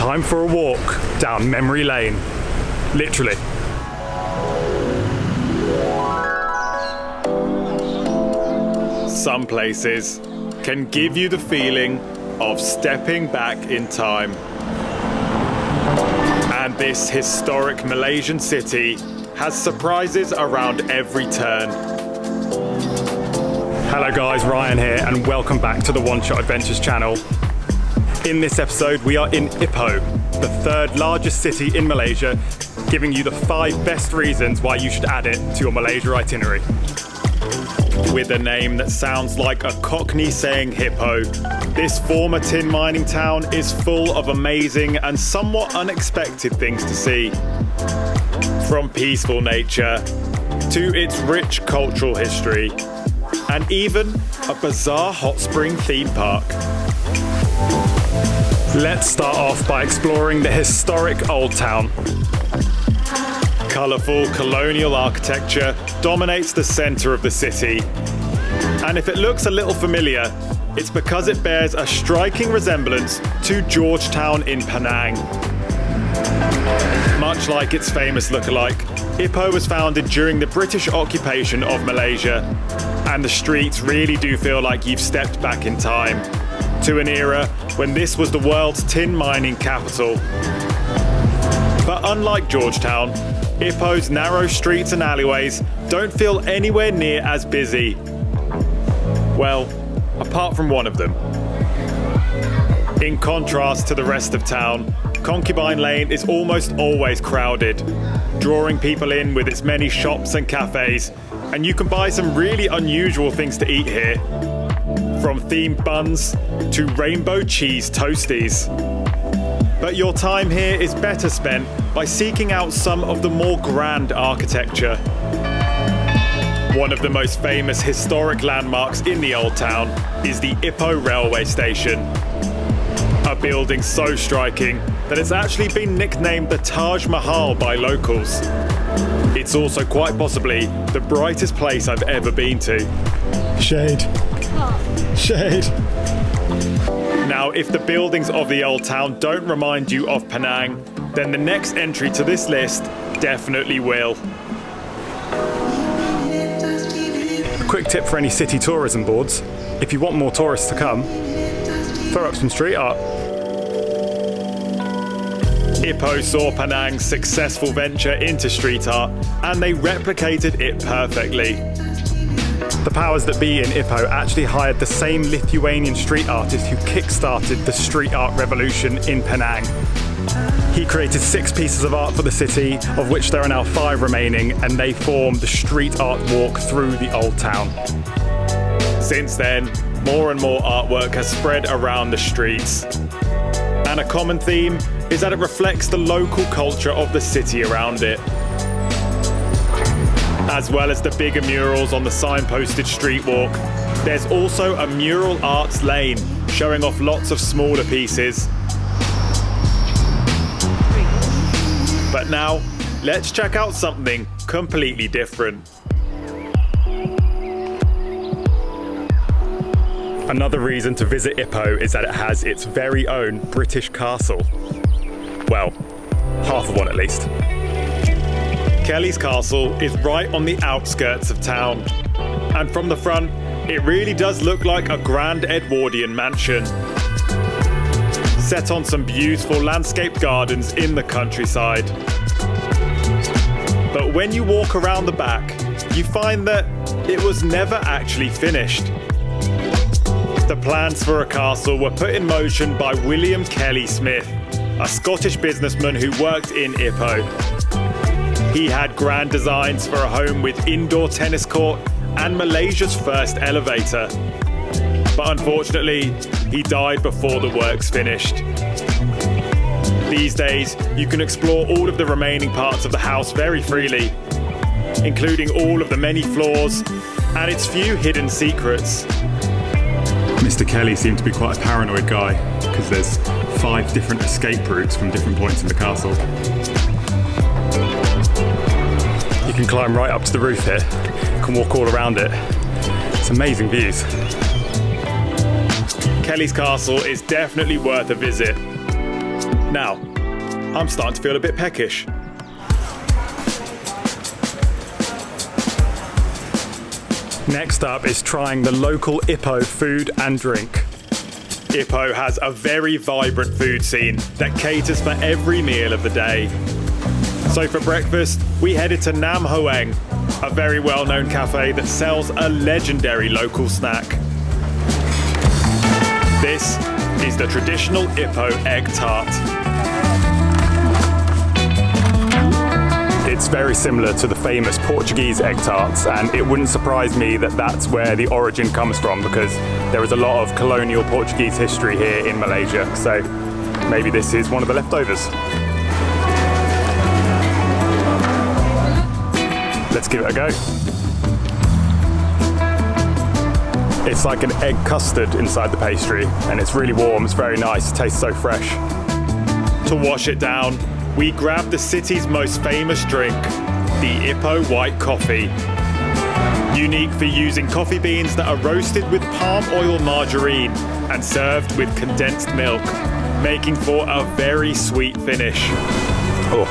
Time for a walk down memory lane. Literally. Some places can give you the feeling of stepping back in time. And this historic Malaysian city has surprises around every turn. Hello guys, Ryan here, and welcome back to the One Shot Adventures channel. In this episode, we are in Ipoh, the third largest city in Malaysia, giving you the 5 best reasons why you should add it to your Malaysia itinerary. With a name that sounds like a Cockney saying hippo, this former tin mining town is full of amazing and somewhat unexpected things to see. From peaceful nature to its rich cultural history, and even a bizarre hot spring theme park. Let's start off by exploring the historic Old Town. Colourful colonial architecture dominates the centre of the city. And if it looks a little familiar, it's because it bears a striking resemblance to Georgetown in Penang. Much like its famous lookalike, Ipoh was founded during the British occupation of Malaysia, and the streets really do feel like you've stepped back in time, to an era when this was the world's tin mining capital. But unlike Georgetown, Ipoh's narrow streets and alleyways don't feel anywhere near as busy. Well, apart from one of them. In contrast to the rest of town, Concubine Lane is almost always crowded, drawing people in with its many shops and cafes, and you can buy some really unusual things to eat here. From themed buns to rainbow cheese toasties. But your time here is better spent by seeking out some of the more grand architecture. One of the most famous historic landmarks in the Old Town is the Ipoh railway station. A building so striking that it's actually been nicknamed the Taj Mahal by locals. It's also quite possibly the brightest place I've ever been to. Shade. Shade. Now, if the buildings of the Old Town don't remind you of Penang, then the next entry to this list definitely will. A quick tip for any city tourism boards: if you want more tourists to come, throw up some street art. Ipoh saw Penang's successful venture into street art, and they replicated it perfectly. The powers that be in Ipoh actually hired the same Lithuanian street artist who kick-started the street art revolution in Penang. He created 6 pieces of art for the city, of which there are now 5 remaining, and they form the street art walk through the Old Town. Since then, more and more artwork has spread around the streets. And a common theme is that it reflects the local culture of the city around it. As well as the bigger murals on the signposted street walk, there's also a mural arts lane showing off lots of smaller pieces. But now, let's check out something completely different. Another reason to visit Ipoh is that it has its very own British castle. Well, half of one at least. Kellie's castle is right on the outskirts of town, and from the front, it really does look like a grand Edwardian mansion. Set on some beautiful landscaped gardens in the countryside. But when you walk around the back, you find that it was never actually finished. The plans for a castle were put in motion by William Kellie Smith, a Scottish businessman who worked in Ipoh. He had grand designs for a home with indoor tennis court and Malaysia's first elevator. But unfortunately, he died before the works finished. These days, you can explore all of the remaining parts of the house very freely, including all of the many floors and its few hidden secrets. Mr. Kellie seemed to be quite a paranoid guy, because there's 5 different escape routes from different points in the castle. You can climb right up to the roof here. You can walk all around it. It's amazing views. Kellie's castle is definitely worth a visit. Now, I'm starting to feel a bit peckish. Next up is trying the local Ipoh food and drink. Ipoh has a very vibrant food scene that caters for every meal of the day. So for breakfast, we headed to Nam Hoeng, a very well-known cafe that sells a legendary local snack. This is the traditional Ipoh egg tart. It's very similar to the famous Portuguese egg tarts, and it wouldn't surprise me that that's where the origin comes from, because there is a lot of colonial Portuguese history here in Malaysia, so maybe this is one of the leftovers. Let's give it a go. It's like an egg custard inside the pastry, and it's really warm, it's very nice, it tastes so fresh. To wash it down, we grabbed the city's most famous drink, the Ipoh white coffee. Unique for using coffee beans that are roasted with palm oil margarine and served with condensed milk, making for a very sweet finish. Oh,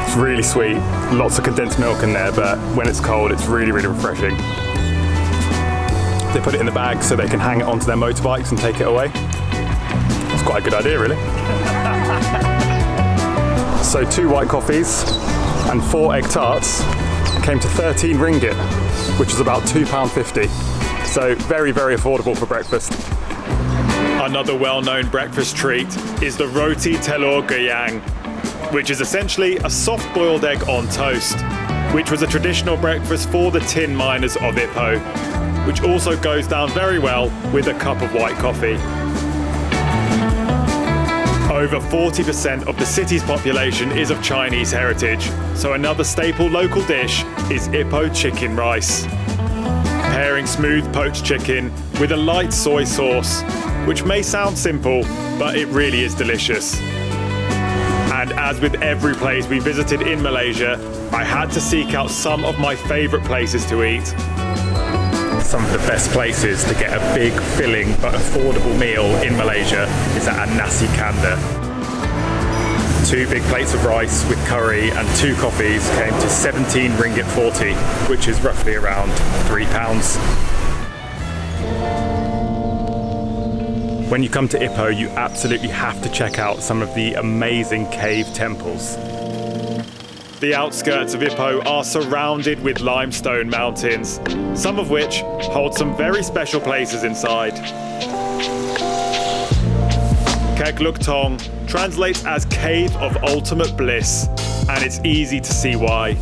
it's really sweet. Lots of condensed milk in there, but when it's cold, it's really, really refreshing. They put it in the bag so they can hang it onto their motorbikes and take it away. It's quite a good idea, really. So 2 white coffees and 4 egg tarts came to 13 ringgit, which is about £2.50. So very, very affordable for breakfast. Another well-known breakfast treat is the roti telur goyang, which is essentially a soft-boiled egg on toast, which was a traditional breakfast for the tin miners of Ipoh, which also goes down very well with a cup of white coffee. Over 40% of the city's population is of Chinese heritage, so another staple local dish is Ipoh chicken rice. Pairing smooth poached chicken with a light soy sauce, which may sound simple, but it really is delicious. And as with every place we visited in Malaysia, I had to seek out some of my favourite places to eat. Some of the best places to get a big, filling but affordable meal in Malaysia is at a nasi kandar. 2 big plates of rice with curry and 2 coffees came to 17 ringgit 40, which is roughly around £3. When you come to Ipoh, you absolutely have to check out some of the amazing cave temples. The outskirts of Ipoh are surrounded with limestone mountains, some of which hold some very special places inside. Kegluk Tong translates as Cave of Ultimate Bliss, and it's easy to see why.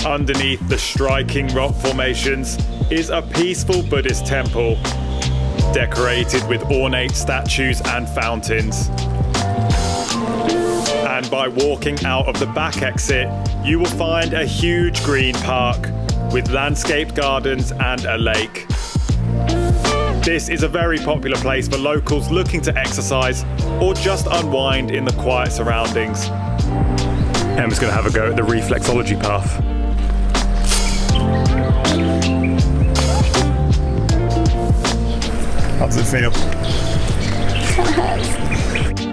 Underneath the striking rock formations is a peaceful Buddhist temple, decorated with ornate statues and fountains. And by walking out of the back exit, you will find a huge green park with landscaped gardens and a lake. This is a very popular place for locals looking to exercise or just unwind in the quiet surroundings. Emma's going to have a go at the reflexology path. How does it feel?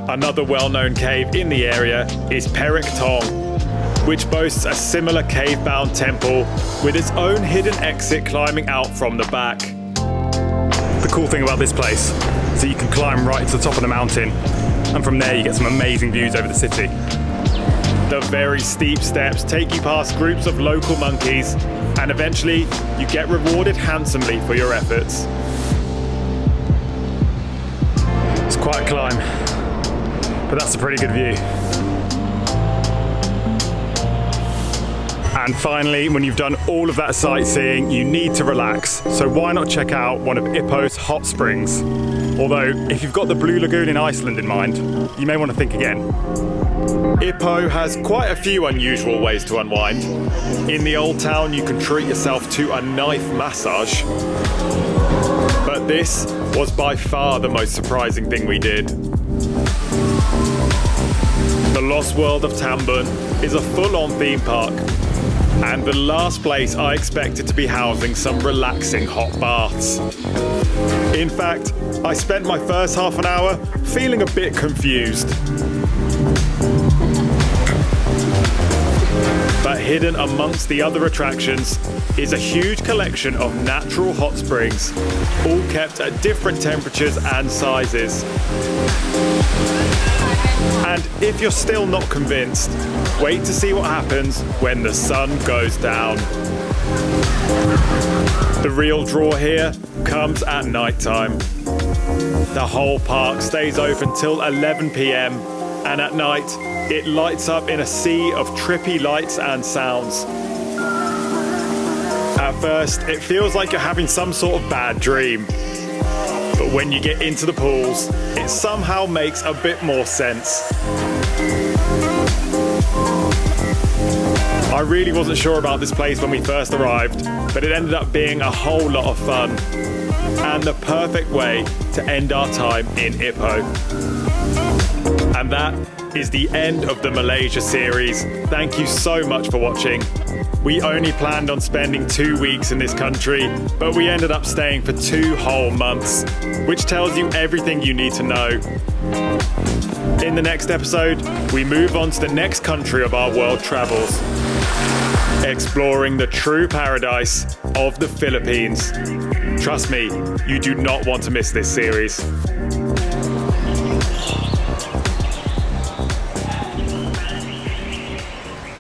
Another well-known cave in the area is Perak Tong, which boasts a similar cave-bound temple with its own hidden exit climbing out from the back. The cool thing about this place is that you can climb right to the top of the mountain, and from there you get some amazing views over the city. The very steep steps take you past groups of local monkeys, and eventually you get rewarded handsomely for your efforts. It's quite a climb, but that's a pretty good view. And finally, when you've done all of that sightseeing, you need to relax. So why not check out one of Ipoh's hot springs? Although, if you've got the Blue Lagoon in Iceland in mind, you may want to think again. Ipoh has quite a few unusual ways to unwind. In the old town, you can treat yourself to a knife massage. But this was by far the most surprising thing we did. The Lost World of Tambun is a full-on theme park. And the last place I expected to be housing some relaxing hot baths. In fact, I spent my first half an hour feeling a bit confused. But hidden amongst the other attractions is a huge collection of natural hot springs, all kept at different temperatures and sizes. And if you're still not convinced, wait to see what happens when the sun goes down. The real draw here comes at night time. The whole park stays open till 11 p.m. and at night it lights up in a sea of trippy lights and sounds. At first, it feels like you're having some sort of bad dream. But when you get into the pools, it somehow makes a bit more sense. I really wasn't sure about this place when we first arrived, but it ended up being a whole lot of fun and the perfect way to end our time in Ipoh. And that is the end of the Malaysia series. Thank you so much for watching. We only planned on spending 2 weeks in this country, but we ended up staying for 2 whole months, which tells you everything you need to know. In the next episode, we move on to the next country of our world travels, exploring the true paradise of the Philippines. Trust me, you do not want to miss this series.